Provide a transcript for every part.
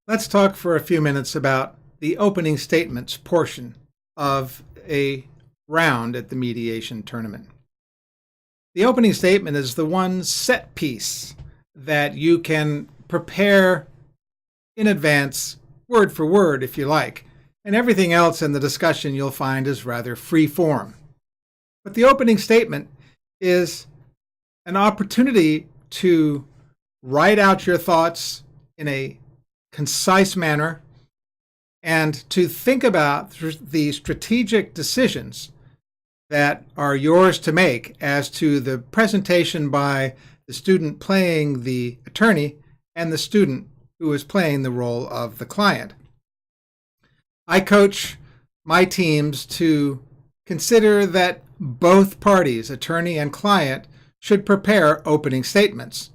Let's talk for a few minutes about the opening statements portion of a round at the mediation tournament. The opening statement is the one set piece that you can prepare in advance, word for word, if you like, and everything else in the discussion you'll find is rather free form. But the opening statement is an opportunity to write out your thoughts in a concise manner and to think about the strategic decisions that are yours to make as to the presentation by the student playing the attorney and the student who is playing the role of the client. I coach my teams to consider that both parties, attorney and client, should prepare opening statements.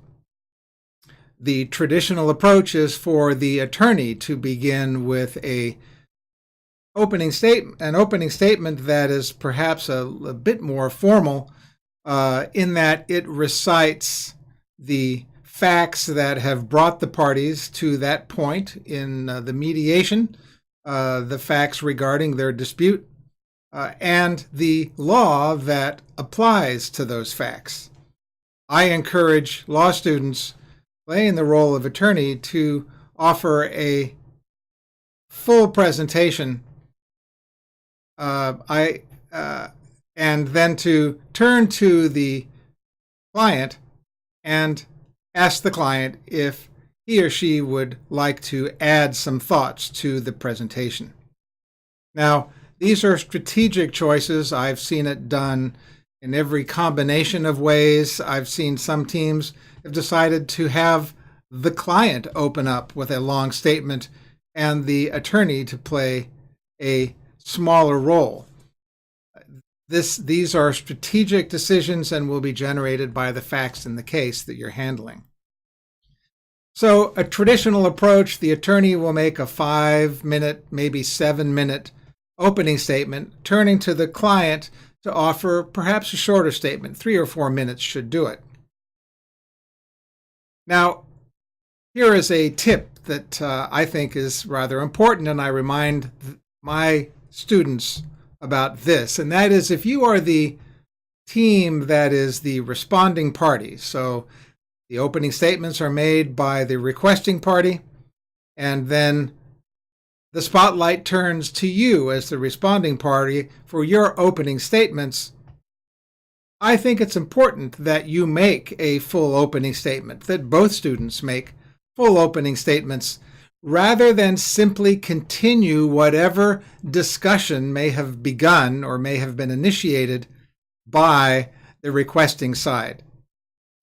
The traditional approach is for the attorney to begin with an opening statement that is perhaps a bit more formal in that it recites the facts that have brought the parties to that point in the mediation, the facts regarding their dispute, and the law that applies to those facts. I encourage law students playing the role of attorney to offer a full presentation and then to turn to the client and ask the client if he or she would like to add some thoughts to the presentation. Now, these are strategic choices. I've seen it done in every combination of ways. I've seen some teams have decided to have the client open up with a long statement and the attorney to play a smaller role. These are strategic decisions and will be generated by the facts in the case that you're handling. So a traditional approach, the attorney will make a 5-minute, maybe 7-minute opening statement, turning to the client to offer perhaps a shorter statement. 3 or 4 minutes should do it. Now, here is a tip that I think is rather important, and I remind my students about this, and that is if you are the team that is the responding party, so the opening statements are made by the requesting party, and then the spotlight turns to you as the responding party for your opening statements. I think it's important that you make a full opening statement, that both students make full opening statements, rather than simply continue whatever discussion may have begun or may have been initiated by the requesting side.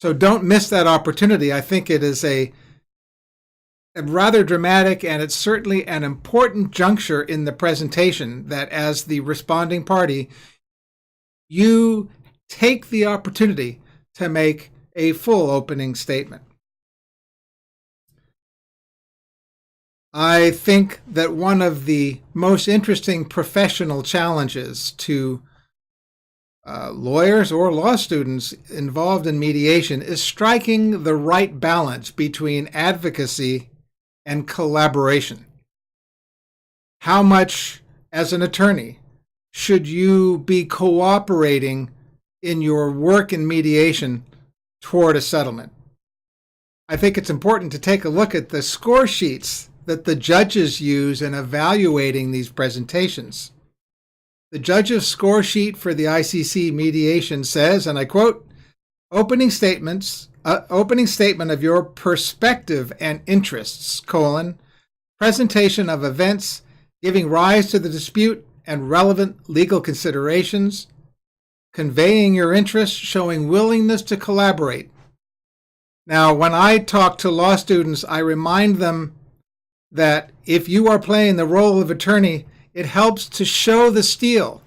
So don't miss that opportunity. I think it is a rather dramatic, and it's certainly an important juncture in the presentation that as the responding party, you take the opportunity to make a full opening statement. I think that one of the most interesting professional challenges to lawyers or law students involved in mediation is striking the right balance between advocacy and collaboration. How much, as an attorney, should you be cooperating in your work in mediation toward a settlement? I think it's important to take a look at the score sheets that the judges use in evaluating these presentations. The judge's score sheet for the ICC mediation says, and I quote, opening statement of your perspective and interests, presentation of events giving rise to the dispute and relevant legal considerations, conveying your interests, showing willingness to collaborate. Now, when I talk to law students, I remind them that if you are playing the role of attorney, it helps to show the steel,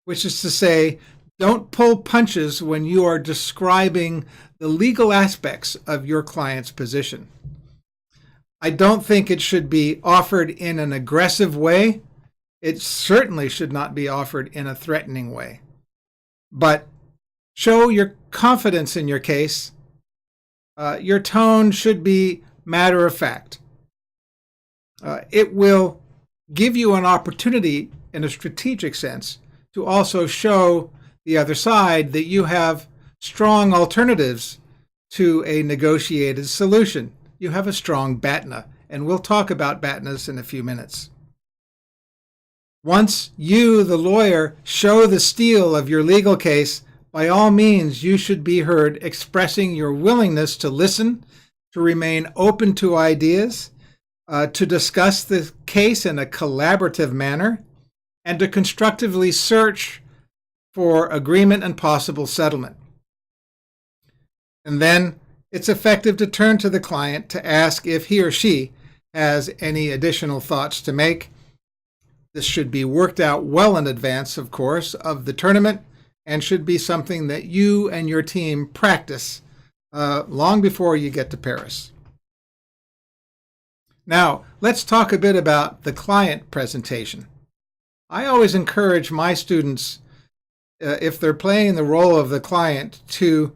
which is to say, don't pull punches when you are describing the legal aspects of your client's position. I don't think it should be offered in an aggressive way. It certainly should not be offered in a threatening way. But show your confidence in your case. Your tone should be matter of fact. It will give you an opportunity in a strategic sense to also show the other side that you have strong alternatives to a negotiated solution. You have a strong BATNA, and we'll talk about BATNAs in a few minutes. Once you, the lawyer, show the steel of your legal case, by all means, you should be heard expressing your willingness to listen, to remain open to ideas, to discuss the case in a collaborative manner, and to constructively search for agreement and possible settlement. And then it's effective to turn to the client to ask if he or she has any additional thoughts to make. This should be worked out well in advance, of course, of the tournament, and should be something that you and your team practice long before you get to Paris. Now, let's talk a bit about the client presentation. I always encourage my students, if they're playing the role of the client, to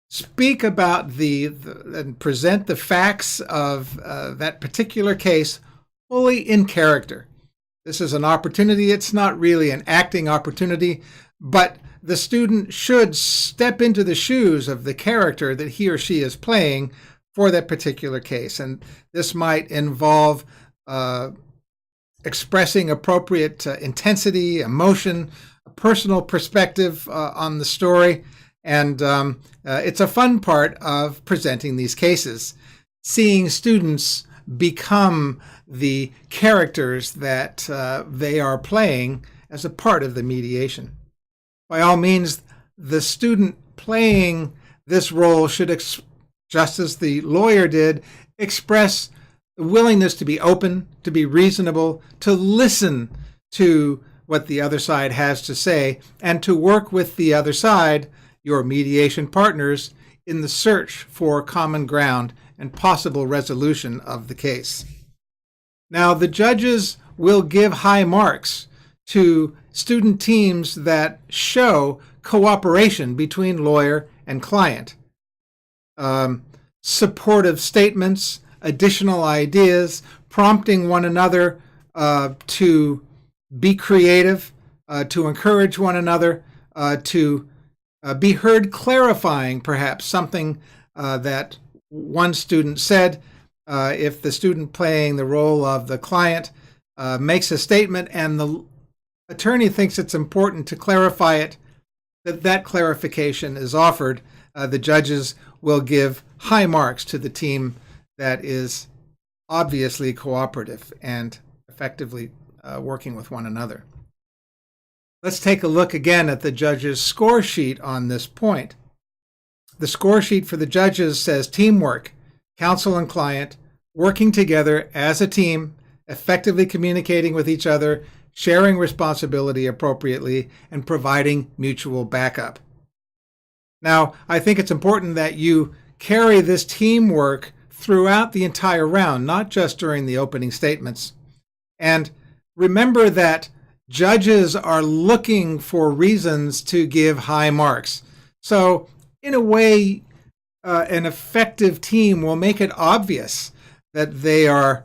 speak about and present the facts of that particular case fully in character. This is an opportunity. It's not really an acting opportunity, but the student should step into the shoes of the character that he or she is playing for that particular case. And this might involve expressing appropriate intensity, emotion, a personal perspective on the story. And it's a fun part of presenting these cases, seeing students become the characters that they are playing as a part of the mediation. By all means, the student playing this role should, just as the lawyer did, express the willingness to be open, to be reasonable, to listen to what the other side has to say, and to work with the other side, your mediation partners, in the search for common ground and possible resolution of the case. Now, the judges will give high marks to student teams that show cooperation between lawyer and client. Supportive statements, additional ideas, prompting one another to be creative, to encourage one another, to be heard clarifying perhaps something that one student said. If the student playing the role of the client makes a statement and the attorney thinks it's important to clarify it, that clarification is offered, the judges will give high marks to the team that is obviously cooperative and effectively working with one another. Let's take a look again at the judges' score sheet on this point. The score sheet for the judges says teamwork, counsel and client, working together as a team, effectively communicating with each other, sharing responsibility appropriately, and providing mutual backup. Now, I think it's important that you carry this teamwork throughout the entire round, not just during the opening statements. And remember that judges are looking for reasons to give high marks. So, in a way, an effective team will make it obvious that they are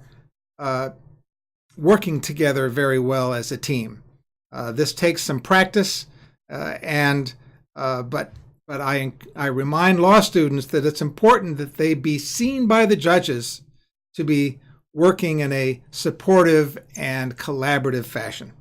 working together very well as a team. This takes some practice, but I remind law students that it's important that they be seen by the judges to be working in a supportive and collaborative fashion.